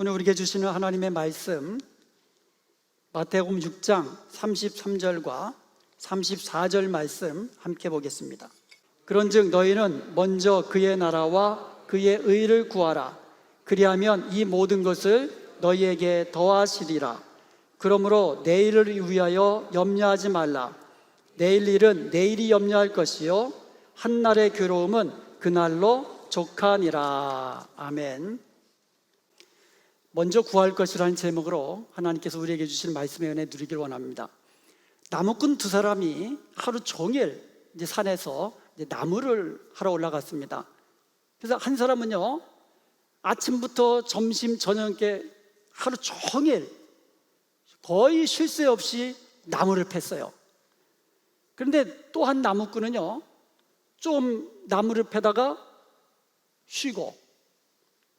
오늘 우리에게 주시는 하나님의 말씀, 마태복음 6장 33절과 34절 말씀 함께 보겠습니다. 그런즉 너희는 먼저 그의 나라와 그의 의를 구하라. 그리하면 이 모든 것을 너희에게 더하시리라. 그러므로 내일을 위하여 염려하지 말라. 내일 일은 내일이 염려할 것이요 한날의 괴로움은 그날로 족하니라. 아멘. 먼저 구할 것이라는 제목으로 하나님께서 우리에게 주신 말씀의 은혜 누리길 원합니다. 나무꾼 두 사람이 하루 종일 산에서 나무를 하러 올라갔습니다. 그래서 한 사람은요, 아침부터 점심 저녁에 하루 종일 거의 쉴 새 없이 나무를 팼어요. 그런데 또 한 나무꾼은요, 좀 나무를 패다가 쉬고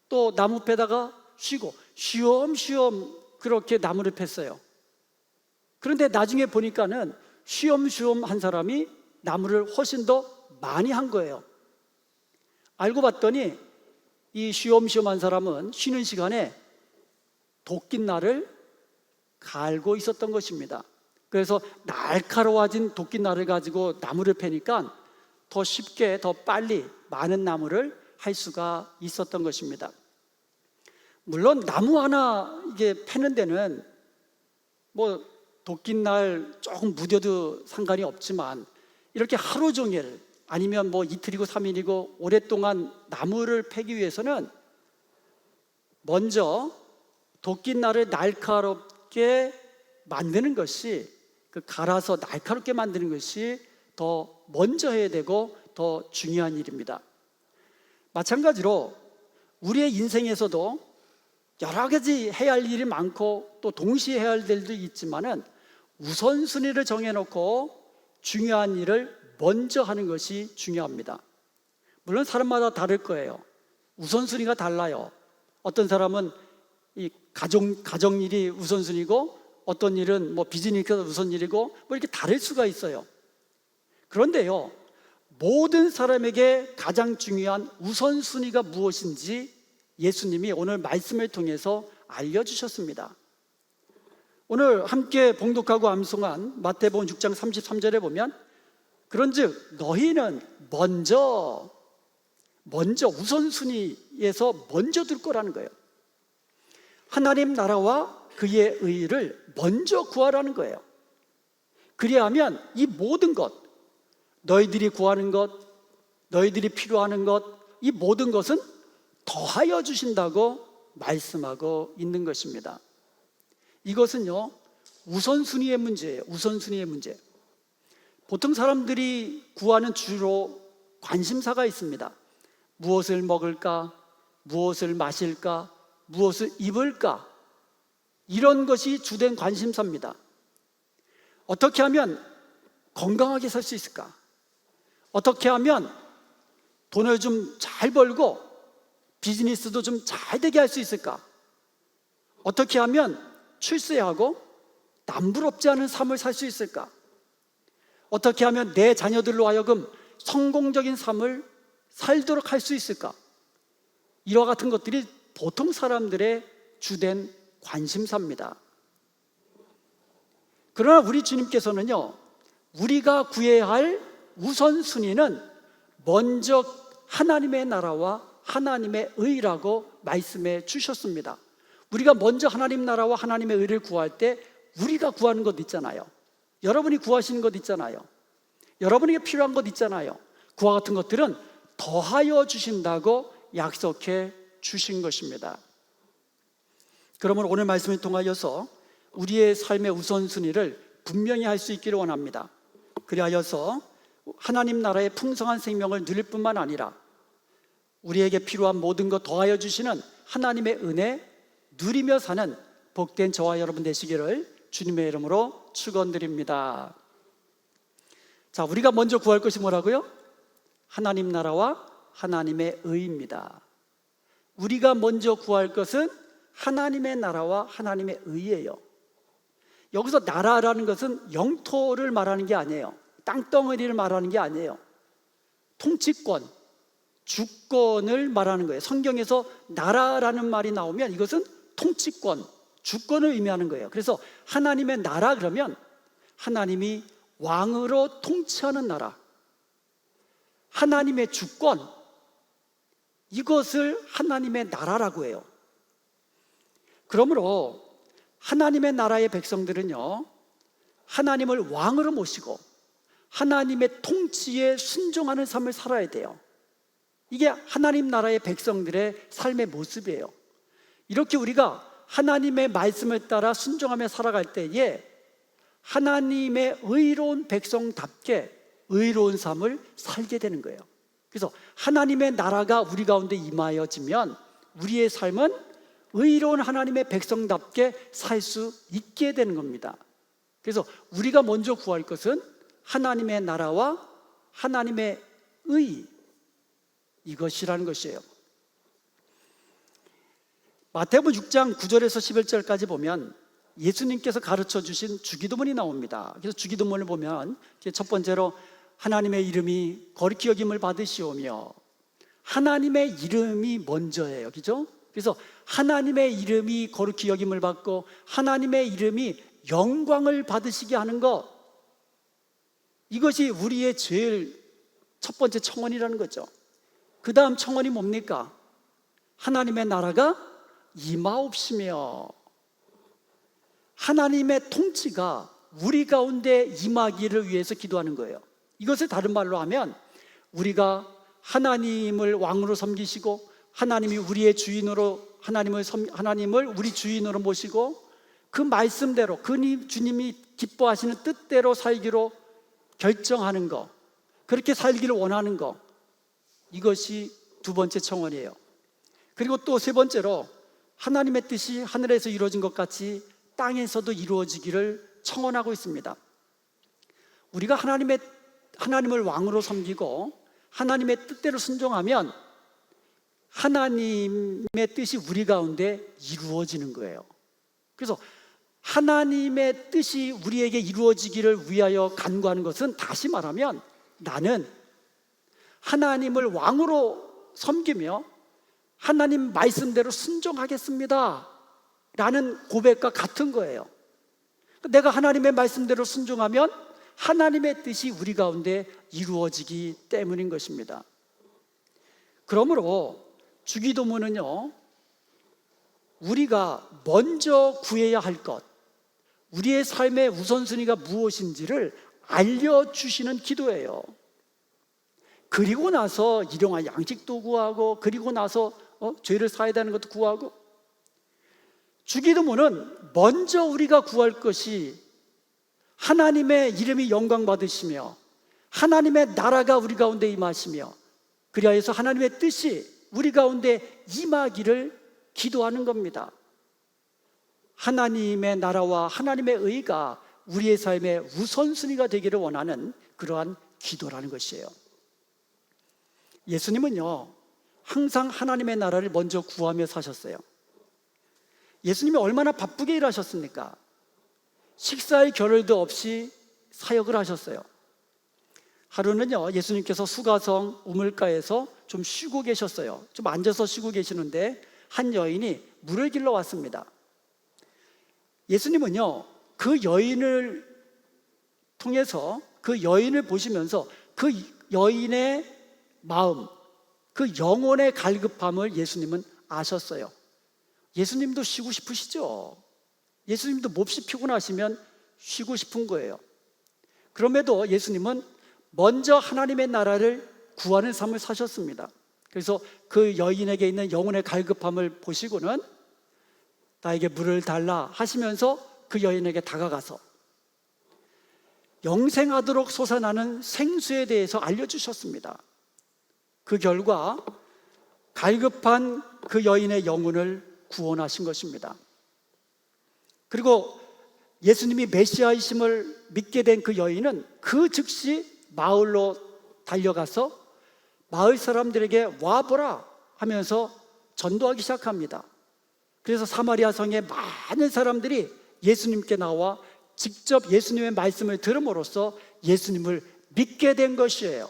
또 나무 패다가 쉬고 쉬엄쉬엄 그렇게 나무를 팼어요. 그런데 나중에 보니까는 쉬엄쉬엄 한 사람이 나무를 훨씬 더 많이 한 거예요. 알고 봤더니 이 쉬엄쉬엄 한 사람은 쉬는 시간에 도끼날을 갈고 있었던 것입니다. 그래서 날카로워진 도끼날을 가지고 나무를 패니까 더 쉽게 더 빨리 많은 나무를 할 수가 있었던 것입니다. 물론 나무 하나 이게 패는 데는 뭐 도끼날 조금 무뎌도 상관이 없지만 이렇게 하루 종일 아니면 뭐 이틀이고 3일이고 오랫동안 나무를 패기 위해서는 먼저 도끼날을 날카롭게 만드는 것이, 그 갈아서 날카롭게 만드는 것이 더 먼저 해야 되고 더 중요한 일입니다. 마찬가지로 우리의 인생에서도 여러 가지 해야 할 일이 많고 또 동시에 해야 할 일도 있지만은 우선순위를 정해놓고 중요한 일을 먼저 하는 것이 중요합니다. 물론 사람마다 다를 거예요. 우선순위가 달라요. 어떤 사람은 이 가정 일이 우선순위고 어떤 일은 뭐 비즈니스가 우선일이고 뭐 이렇게 다를 수가 있어요. 그런데요, 모든 사람에게 가장 중요한 우선순위가 무엇인지 예수님이 오늘 말씀을 통해서 알려주셨습니다. 오늘 함께 봉독하고 암송한 마태복음 6장 33절에 보면 그런즉 너희는 먼저 우선순위에서 먼저 둘 거라는 거예요. 하나님 나라와 그의 의를 먼저 구하라는 거예요. 그리하면 이 모든 것, 너희들이 구하는 것, 너희들이 필요하는 것, 이 모든 것은 더하여 주신다고 말씀하고 있는 것입니다. 이것은요, 우선순위의 문제예요. 우선순위의 문제. 보통 사람들이 구하는 주로 관심사가 있습니다. 무엇을 먹을까? 무엇을 마실까? 무엇을 입을까? 이런 것이 주된 관심사입니다. 어떻게 하면 건강하게 살 수 있을까? 어떻게 하면 돈을 좀 잘 벌고 비즈니스도 좀 잘 되게 할 수 있을까? 어떻게 하면 출세하고 남부럽지 않은 삶을 살 수 있을까? 어떻게 하면 내 자녀들로 하여금 성공적인 삶을 살도록 할 수 있을까? 이와 같은 것들이 보통 사람들의 주된 관심사입니다. 그러나 우리 주님께서는요, 우리가 구해야 할 우선순위는 먼저 하나님의 나라와 하나님의 의라고 말씀해 주셨습니다. 우리가 먼저 하나님 나라와 하나님의 의를 구할 때 우리가 구하는 것 있잖아요. 여러분이 구하시는 것 있잖아요. 여러분에게 필요한 것 있잖아요. 그와 같은 것들은 더하여 주신다고 약속해 주신 것입니다. 그러면 오늘 말씀을 통하여서 우리의 삶의 우선순위를 분명히 할 수 있기를 원합니다. 그리하여서 하나님 나라의 풍성한 생명을 누릴 뿐만 아니라 우리에게 필요한 모든 것 더하여 주시는 하나님의 은혜 누리며 사는 복된 저와 여러분 되시기를 주님의 이름으로 축원드립니다. 자, 우리가 먼저 구할 것이 뭐라고요? 하나님 나라와 하나님의 의입니다. 우리가 먼저 구할 것은 하나님의 나라와 하나님의 의예요. 여기서 나라라는 것은 영토를 말하는 게 아니에요. 땅덩어리를 말하는 게 아니에요. 통치권, 주권을 말하는 거예요. 성경에서 나라라는 말이 나오면 이것은 통치권, 주권을 의미하는 거예요. 그래서 하나님의 나라 그러면 하나님이 왕으로 통치하는 나라, 하나님의 주권, 이것을 하나님의 나라라고 해요. 그러므로 하나님의 나라의 백성들은요, 하나님을 왕으로 모시고 하나님의 통치에 순종하는 삶을 살아야 돼요. 이게 하나님 나라의 백성들의 삶의 모습이에요. 이렇게 우리가 하나님의 말씀을 따라 순종하며 살아갈 때에 하나님의 의로운 백성답게 의로운 삶을 살게 되는 거예요. 그래서 하나님의 나라가 우리 가운데 임하여지면 우리의 삶은 의로운 하나님의 백성답게 살 수 있게 되는 겁니다. 그래서 우리가 먼저 구할 것은 하나님의 나라와 하나님의 의, 이것이라는 것이에요. 마태복음 6장 9절에서 11절까지 보면 예수님께서 가르쳐 주신 주기도문이 나옵니다. 그래서 주기도문을 보면 첫 번째로 하나님의 이름이 거룩히 여김을 받으시오며, 하나님의 이름이 먼저예요. 그죠? 그래서 하나님의 이름이 거룩히 여김을 받고 하나님의 이름이 영광을 받으시게 하는 것, 이것이 우리의 제일 첫 번째 청원이라는 거죠. 그 다음 청원이 뭡니까? 하나님의 나라가 임하옵시며, 하나님의 통치가 우리 가운데 임하기를 위해서 기도하는 거예요. 이것을 다른 말로 하면 우리가 하나님을 왕으로 섬기시고 하나님이 우리의 주인으로 하나님을 우리 주인으로 모시고 그 말씀대로 그 주님이 기뻐하시는 뜻대로 살기로 결정하는 것, 그렇게 살기를 원하는 것, 이것이 두 번째 청원이에요. 그리고 또 세 번째로 하나님의 뜻이 하늘에서 이루어진 것 같이 땅에서도 이루어지기를 청원하고 있습니다. 우리가 하나님을 왕으로 섬기고 하나님의 뜻대로 순종하면 하나님의 뜻이 우리 가운데 이루어지는 거예요. 그래서 하나님의 뜻이 우리에게 이루어지기를 위하여 간구하는 것은, 다시 말하면 나는 하나님을 왕으로 섬기며 하나님 말씀대로 순종하겠습니다 라는 고백과 같은 거예요. 내가 하나님의 말씀대로 순종하면 하나님의 뜻이 우리 가운데 이루어지기 때문인 것입니다. 그러므로 주기도문은요, 우리가 먼저 구해야 할 것, 우리의 삶의 우선순위가 무엇인지를 알려주시는 기도예요. 그리고 나서 일용할 양식도 구하고, 그리고 나서 죄를 사해야 되는 것도 구하고, 주기도문은 먼저 우리가 구할 것이 하나님의 이름이 영광 받으시며 하나님의 나라가 우리 가운데 임하시며, 그리하여서 하나님의 뜻이 우리 가운데 임하기를 기도하는 겁니다. 하나님의 나라와 하나님의 의가 우리의 삶의 우선순위가 되기를 원하는 그러한 기도라는 것이에요. 예수님은요, 항상 하나님의 나라를 먼저 구하며 사셨어요. 예수님이 얼마나 바쁘게 일하셨습니까? 식사의 겨를도 없이 사역을 하셨어요. 하루는요, 예수님께서 수가성 우물가에서 좀 쉬고 계셨어요. 좀 앉아서 쉬고 계시는데 한 여인이 물을 길러 왔습니다. 예수님은요, 그 여인을 통해서, 그 여인을 보시면서 그 여인의 마음, 그 영혼의 갈급함을 예수님은 아셨어요. 예수님도 쉬고 싶으시죠? 예수님도 몹시 피곤하시면 쉬고 싶은 거예요. 그럼에도 예수님은 먼저 하나님의 나라를 구하는 삶을 사셨습니다. 그래서 그 여인에게 있는 영혼의 갈급함을 보시고는 나에게 물을 달라 하시면서 그 여인에게 다가가서 영생하도록 솟아나는 생수에 대해서 알려주셨습니다. 그 결과 갈급한 그 여인의 영혼을 구원하신 것입니다. 그리고 예수님이 메시아이심을 믿게 된 그 여인은 그 즉시 마을로 달려가서 마을 사람들에게 와보라 하면서 전도하기 시작합니다. 그래서 사마리아 성의 많은 사람들이 예수님께 나와 직접 예수님의 말씀을 들음으로써 예수님을 믿게 된 것이에요.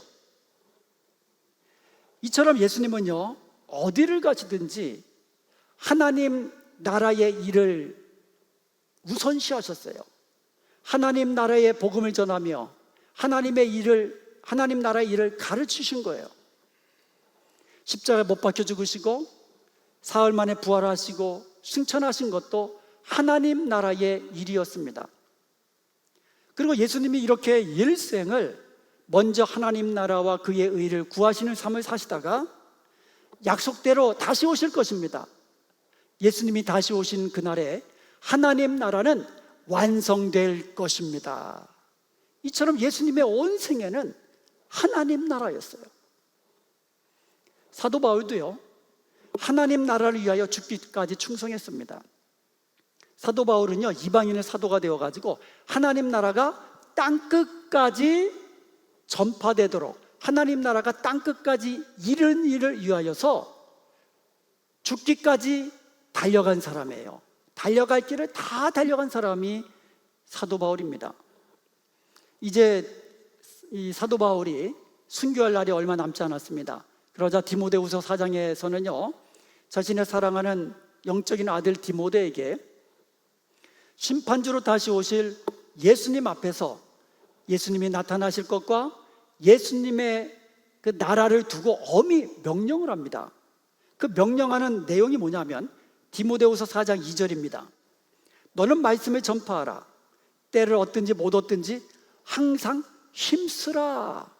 이처럼 예수님은요, 어디를 가시든지 하나님 나라의 일을 우선시하셨어요. 하나님 나라의 복음을 전하며 하나님 나라의 일을 가르치신 거예요. 십자가에 못 박혀 죽으시고 사흘 만에 부활하시고 승천하신 것도 하나님 나라의 일이었습니다. 그리고 예수님이 이렇게 일생을 먼저 하나님 나라와 그의 의를 구하시는 삶을 사시다가 약속대로 다시 오실 것입니다. 예수님이 다시 오신 그날에 하나님 나라는 완성될 것입니다. 이처럼 예수님의 온 생애는 하나님 나라였어요. 사도 바울도요, 하나님 나라를 위하여 죽기까지 충성했습니다. 사도 바울은요, 이방인의 사도가 되어가지고 하나님 나라가 땅끝까지 전파되도록, 하나님 나라가 땅끝까지 이른 일을 위하여서 죽기까지 달려간 사람이에요. 달려갈 길을 다 달려간 사람이 사도 바울입니다. 이제 이 사도 바울이 순교할 날이 얼마 남지 않았습니다. 그러자 디모데후서 4장에서는요, 자신의 사랑하는 영적인 아들 디모데에게 심판주로 다시 오실 예수님 앞에서 예수님이 나타나실 것과 예수님의 그 나라를 두고 엄히 명령을 합니다. 그 명령하는 내용이 뭐냐면 디모데후서 4장 2절입니다. 너는 말씀을 전파하라. 때를 얻든지 못 얻든지 항상 힘쓰라.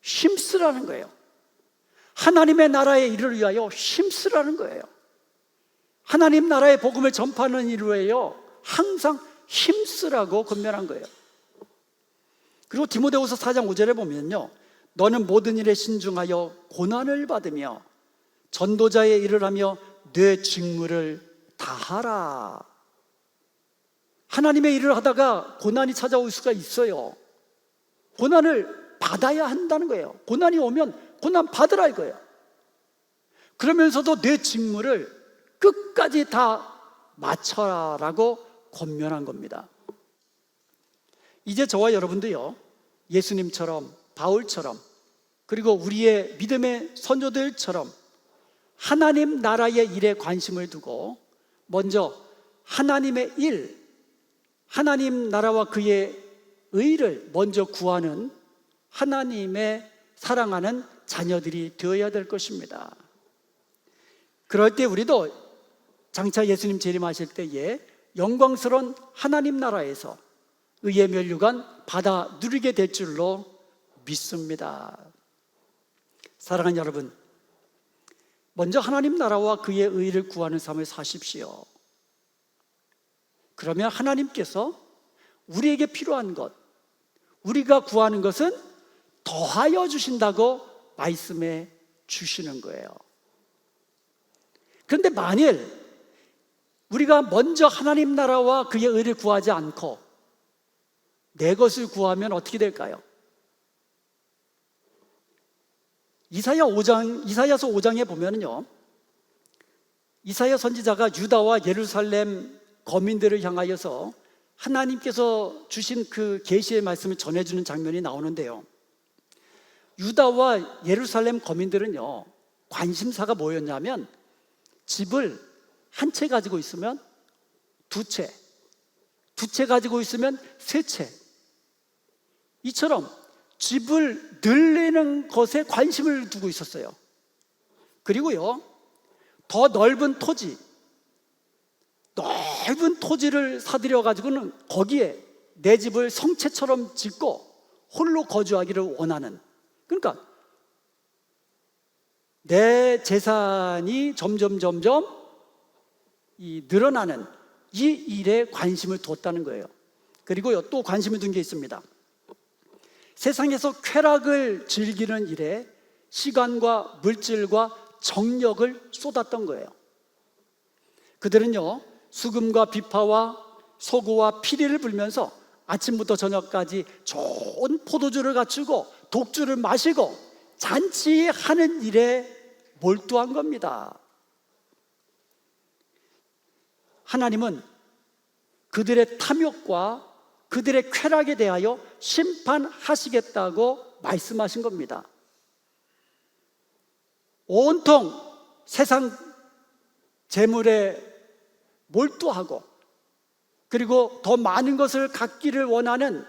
힘쓰라는 거예요. 하나님의 나라의 일을 위하여 힘쓰라는 거예요. 하나님 나라의 복음을 전파하는 일을 위하여 항상 힘쓰라고 권면한 거예요. 그리고 디모데후서 4장 5절에 보면요, 너는 모든 일에 신중하여 고난을 받으며 전도자의 일을 하며 내 직무를 다하라. 하나님의 일을 하다가 고난이 찾아올 수가 있어요. 고난을 받아야 한다는 거예요. 고난이 오면 고난 받으라 이거예요. 그러면서도 내 직무를 끝까지 다 마쳐라라고 권면한 겁니다. 이제 저와 여러분도요, 예수님처럼 바울처럼 그리고 우리의 믿음의 선조들처럼 하나님 나라의 일에 관심을 두고 먼저 하나님의 일, 하나님 나라와 그의 의를 먼저 구하는 하나님의 사랑하는 자녀들이 되어야 될 것입니다. 그럴 때 우리도 장차 예수님 재림하실 때에 영광스러운 하나님 나라에서 의의 면류관 받아 누리게 될 줄로 믿습니다. 사랑하는 여러분, 먼저 하나님 나라와 그의 의를 구하는 삶을 사십시오. 그러면 하나님께서 우리에게 필요한 것, 우리가 구하는 것은 더하여 주신다고 말씀해 주시는 거예요. 그런데 만일 우리가 먼저 하나님 나라와 그의 의를 구하지 않고 내 것을 구하면 어떻게 될까요? 이사야서 5장에 보면요, 이사야 선지자가 유다와 예루살렘 거민들을 향하여서 하나님께서 주신 그 계시의 말씀을 전해주는 장면이 나오는데요, 유다와 예루살렘 거민들은요, 관심사가 뭐였냐면 집을 한 채 가지고 있으면 두 채, 두 채 가지고 있으면 세 채, 이처럼 집을 늘리는 것에 관심을 두고 있었어요. 그리고요, 더 넓은 토지를 사들여 가지고는 거기에 내 집을 성채처럼 짓고 홀로 거주하기를 원하는, 그러니까 내 재산이 점점 늘어나는 이 일에 관심을 뒀다는 거예요. 그리고요, 또 관심을 둔 게 있습니다. 세상에서 쾌락을 즐기는 일에 시간과 물질과 정력을 쏟았던 거예요. 그들은요, 수금과 비파와 소고와 피리를 불면서 아침부터 저녁까지 좋은 포도주를 갖추고 독주를 마시고 잔치하는 일에 몰두한 겁니다. 하나님은 그들의 탐욕과 그들의 쾌락에 대하여 심판하시겠다고 말씀하신 겁니다. 온통 세상 재물에 몰두하고 그리고 더 많은 것을 갖기를 원하는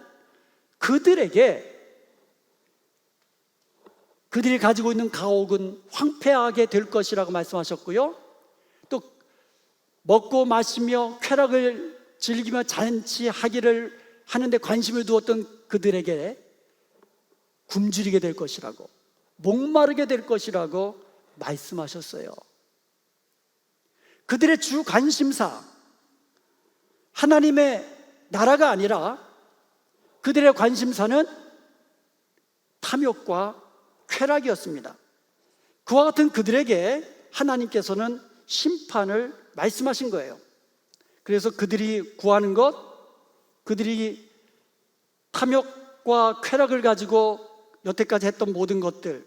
그들에게 그들이 가지고 있는 가옥은 황폐하게 될 것이라고 말씀하셨고요. 또 먹고 마시며 쾌락을 즐기며 잔치하기를 하는데 관심을 두었던 그들에게 굶주리게 될 것이라고, 목마르게 될 것이라고 말씀하셨어요. 그들의 주 관심사, 하나님의 나라가 아니라 그들의 관심사는 탐욕과 쾌락이었습니다. 그와 같은 그들에게 하나님께서는 심판을 말씀하신 거예요. 그래서 그들이 구하는 것, 그들이 탐욕과 쾌락을 가지고 여태까지 했던 모든 것들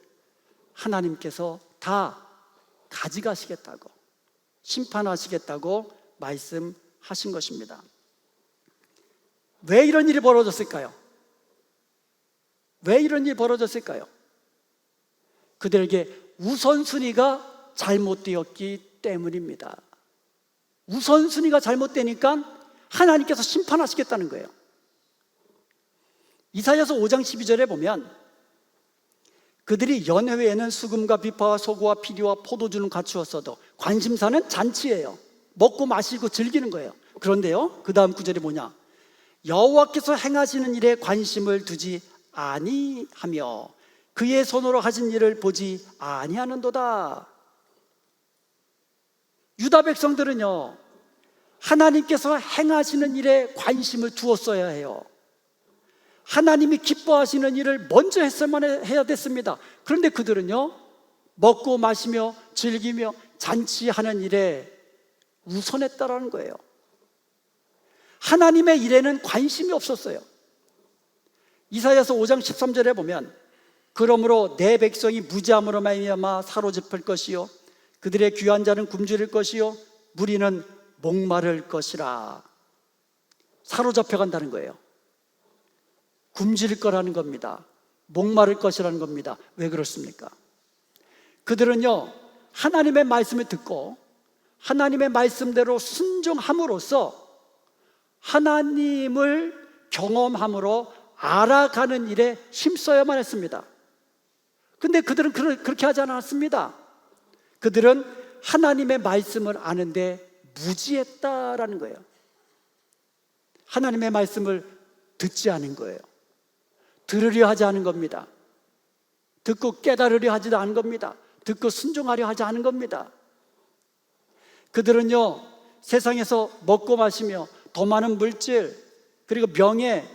하나님께서 다 가져가시겠다고, 심판하시겠다고 말씀하신 것입니다. 왜 이런 일이 벌어졌을까요? 왜 이런 일이 벌어졌을까요? 그들에게 우선순위가 잘못되었기 때문입니다. 우선순위가 잘못되니까 하나님께서 심판하시겠다는 거예요. 이사야서 5장 12절에 보면 그들이 연회에는 수금과 비파와 소고와 피리와 포도주는 갖추었어도 관심사는 잔치예요. 먹고 마시고 즐기는 거예요. 그런데요, 그 다음 구절이 뭐냐? 여호와께서 행하시는 일에 관심을 두지 아니하며 그의 손으로 하신 일을 보지 아니하는도다. 유다 백성들은요, 하나님께서 행하시는 일에 관심을 두었어야 해요. 하나님이 기뻐하시는 일을 먼저 했어야만 해야 됐습니다. 그런데 그들은요, 먹고 마시며 즐기며 잔치하는 일에 우선했다라는 거예요. 하나님의 일에는 관심이 없었어요. 이사야서 5장 13절에 보면 그러므로 내 백성이 무지함으로 말미암아 사로잡힐 것이요 그들의 귀한 자는 굶주릴 것이요 무리는 목마를 것이라. 사로잡혀 간다는 거예요. 굶주릴 거라는 겁니다. 목마를 것이라는 겁니다. 왜 그렇습니까? 그들은요, 하나님의 말씀을 듣고 하나님의 말씀대로 순종함으로써 하나님을 경험함으로 알아가는 일에 힘써야만 했습니다. 근데 그들은 그렇게 하지 않았습니다. 그들은 하나님의 말씀을 아는데 무지했다라는 거예요. 하나님의 말씀을 듣지 않은 거예요. 들으려 하지 않은 겁니다. 듣고 깨달으려 하지도 않은 겁니다. 듣고 순종하려 하지 않은 겁니다. 그들은요, 세상에서 먹고 마시며 더 많은 물질 그리고 명예,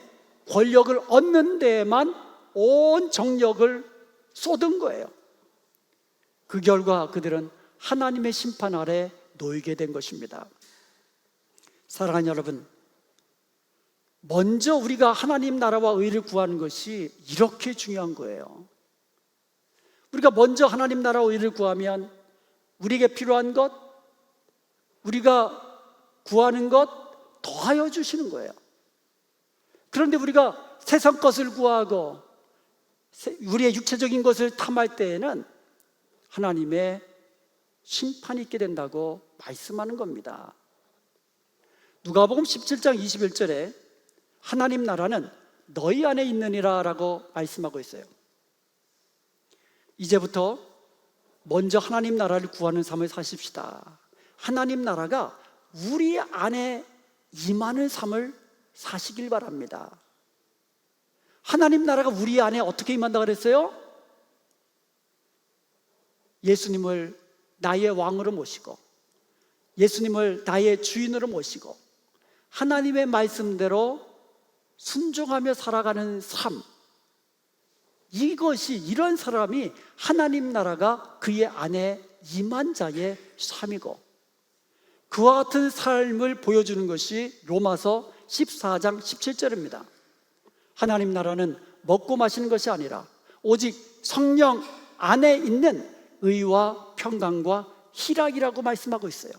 권력을 얻는 데에만 온 정력을 쏟은 거예요. 그 결과 그들은 하나님의 심판 아래 놓이게 된 것입니다. 사랑하는 여러분, 먼저 우리가 하나님 나라와 의를 구하는 것이 이렇게 중요한 거예요. 우리가 먼저 하나님 나라와 의를 구하면 우리에게 필요한 것, 우리가 구하는 것 더하여 주시는 거예요. 그런데 우리가 세상 것을 구하고 우리의 육체적인 것을 탐할 때에는 하나님의 심판이 있게 된다고 말씀하는 겁니다. 누가복음 17장 21절에 하나님 나라는 너희 안에 있느니라 라고 말씀하고 있어요. 이제부터 먼저 하나님 나라를 구하는 삶을 사십시다. 하나님 나라가 우리 안에 임하는 삶을 사시길 바랍니다. 하나님 나라가 우리 안에 어떻게 임한다 그랬어요? 예수님을 나의 왕으로 모시고 예수님을 나의 주인으로 모시고 하나님의 말씀대로 순종하며 살아가는 삶, 이것이, 이런 사람이 하나님 나라가 그의 안에 임한 자의 삶이고, 그와 같은 삶을 보여주는 것이 로마서 14장 17절입니다. 하나님 나라는 먹고 마시는 것이 아니라 오직 성령 안에 있는 의와 평강과 희락이라고 말씀하고 있어요.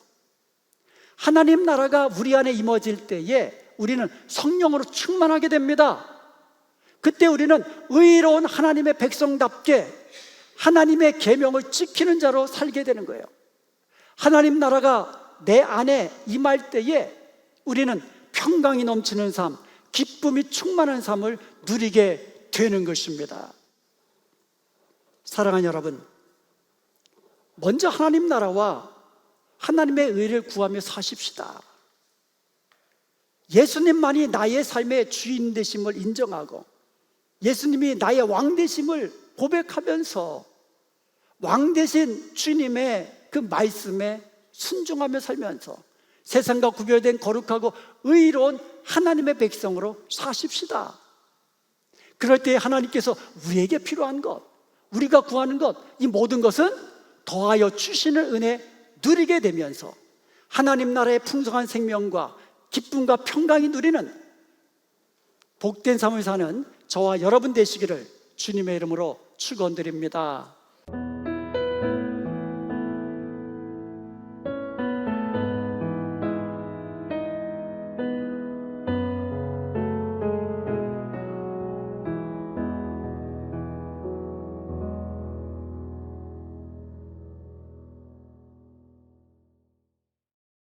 하나님 나라가 우리 안에 임해질 때에 우리는 성령으로 충만하게 됩니다. 그때 우리는 의로운 하나님의 백성답게 하나님의 계명을 지키는 자로 살게 되는 거예요. 하나님 나라가 내 안에 임할 때에 우리는 평강이 넘치는 삶, 기쁨이 충만한 삶을 누리게 되는 것입니다. 사랑하는 여러분, 먼저 하나님 나라와 하나님의 의를 구하며 사십시다. 예수님만이 나의 삶의 주인 되심을 인정하고 예수님이 나의 왕 되심을 고백하면서 왕 되신 주님의 그 말씀에 순종하며 살면서 세상과 구별된 거룩하고 의로운 하나님의 백성으로 사십시다. 그럴 때 하나님께서 우리에게 필요한 것, 우리가 구하는 것, 이 모든 것은 더하여 주시는 은혜 누리게 되면서 하나님 나라의 풍성한 생명과 기쁨과 평강이 누리는 복된 삶을 사는 저와 여러분 되시기를 주님의 이름으로 축원드립니다.